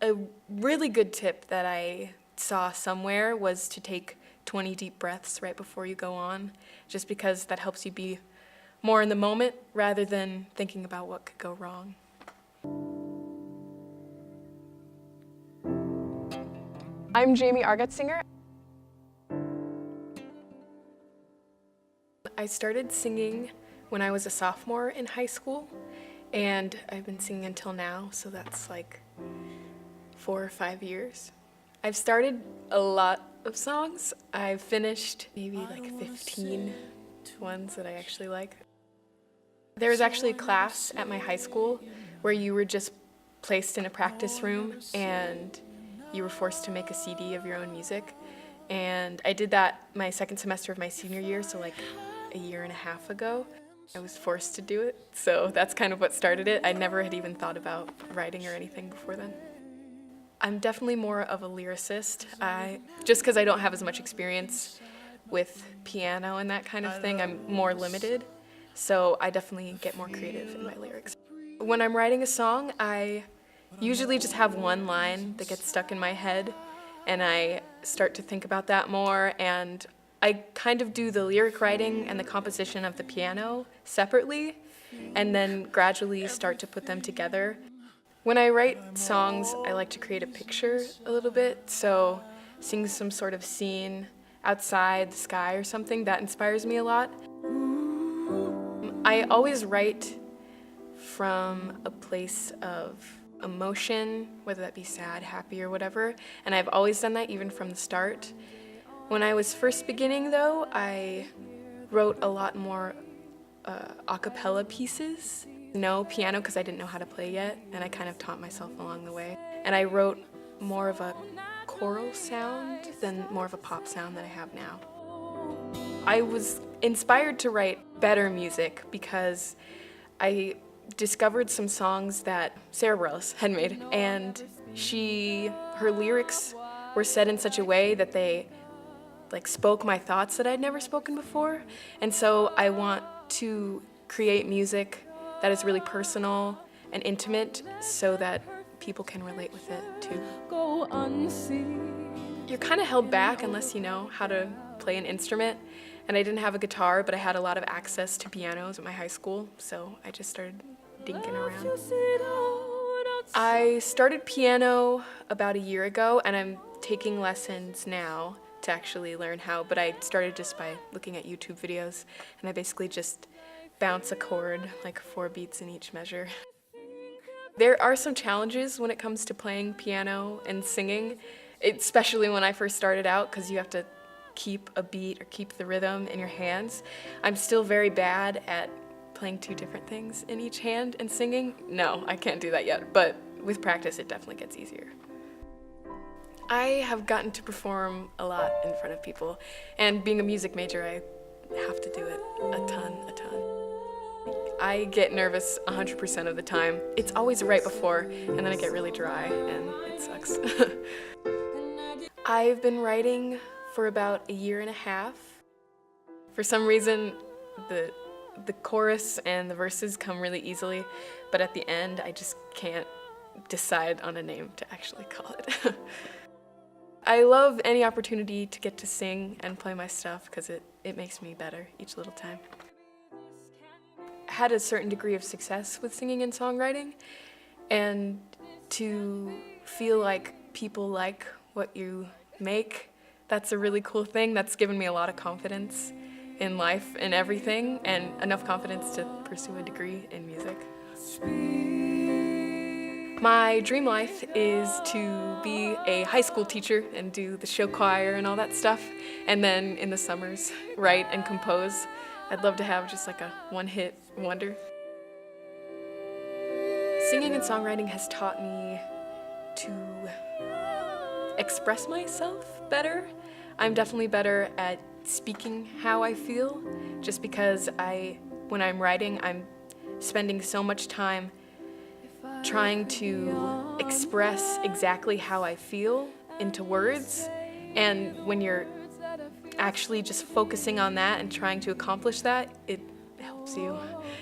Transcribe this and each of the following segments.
A really good tip that I saw somewhere was to take 20 deep breaths right before you go on, just because that helps you be more in the moment rather than thinking about what could go wrong. I'm Jaymie Argotsinger. I started singing when I was a sophomore in high school, and I've been singing until now, so that's like 4 or 5 years. I've started a lot of songs. I've finished maybe like 15 ones that I actually like. There was actually a class at my high school where you were just placed in a practice room and you were forced to make a CD of your own music. And I did that my second semester of my senior year, so like a year and a half ago. I was forced to do it, so that's kind of what started it. I never had even thought about writing or anything before then. I'm definitely more of a lyricist. Just because I don't have as much experience with piano and that kind of thing, I'm more limited, so I definitely get more creative in my lyrics. When I'm writing a song, I usually just have one line that gets stuck in my head, and I start to think about that more, and I kind of do the lyric writing and the composition of the piano separately, and then gradually start to put them together. When I write songs, I like to create a picture a little bit, so seeing some sort of scene outside the sky or something, that inspires me a lot. I always write from a place of emotion, whether that be sad, happy, or whatever, and I've always done that even from the start. When I was first beginning, though, I wrote a lot more a cappella pieces. No piano because I didn't know how to play yet, and I kind of taught myself along the way. And I wrote more of a choral sound than more of a pop sound that I have now. I was inspired to write better music because I discovered some songs that Sarah Bareilles had made, and her lyrics were said in such a way that they spoke my thoughts that I'd never spoken before. And so I want to create music that is really personal and intimate so that people can relate with it too. You're kind of held back unless you know how to play an instrument, and I didn't have a guitar, but I had a lot of access to pianos at my high school, so I just started dinking around. I started piano about a year ago, and I'm taking lessons now to actually learn how, but I started just by looking at YouTube videos, and I basically just bounce a chord, like 4 beats in each measure. There are some challenges when it comes to playing piano and singing, especially when I first started out, because you have to keep a beat or keep the rhythm in your hands. I'm still very bad at playing 2 different things in each hand and singing. No, I can't do that yet, but with practice it definitely gets easier. I have gotten to perform a lot in front of people, and being a music major, I have to do it a ton. I get nervous 100% of the time. It's always right before, and then I get really dry, and it sucks. I've been writing for about a year and a half. For some reason, the chorus and the verses come really easily, but at the end, I just can't decide on a name to actually call it. I love any opportunity to get to sing and play my stuff because it makes me better each little time. I had a certain degree of success with singing and songwriting, and to feel like people like what you make, that's a really cool thing. That's given me a lot of confidence in life and everything, and enough confidence to pursue a degree in music. My dream life is to be a high school teacher and do the show choir and all that stuff, and then in the summers write and compose. I'd love to have just like a one-hit wonder. Singing and songwriting has taught me to express myself better. I'm definitely better at speaking how I feel, just because when I'm writing, I'm spending so much time trying to express exactly how I feel into words, and when you're actually just focusing on that and trying to accomplish that, it helps you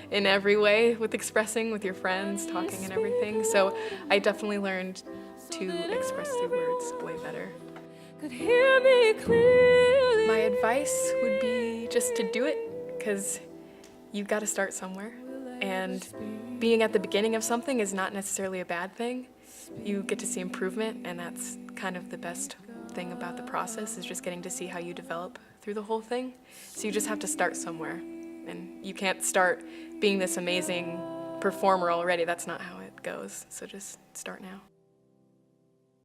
in every way with expressing with your friends, talking and everything. So I definitely learned to express through words way better. Could hear me clearly. My advice would be just to do it, because you've got to start somewhere. And being at the beginning of something is not necessarily a bad thing. You get to see improvement, and that's kind of the best thing about the process, is just getting to see how you develop through the whole thing. So you just have to start somewhere. And you can't start being this amazing performer already. That's not how it goes. So just start now.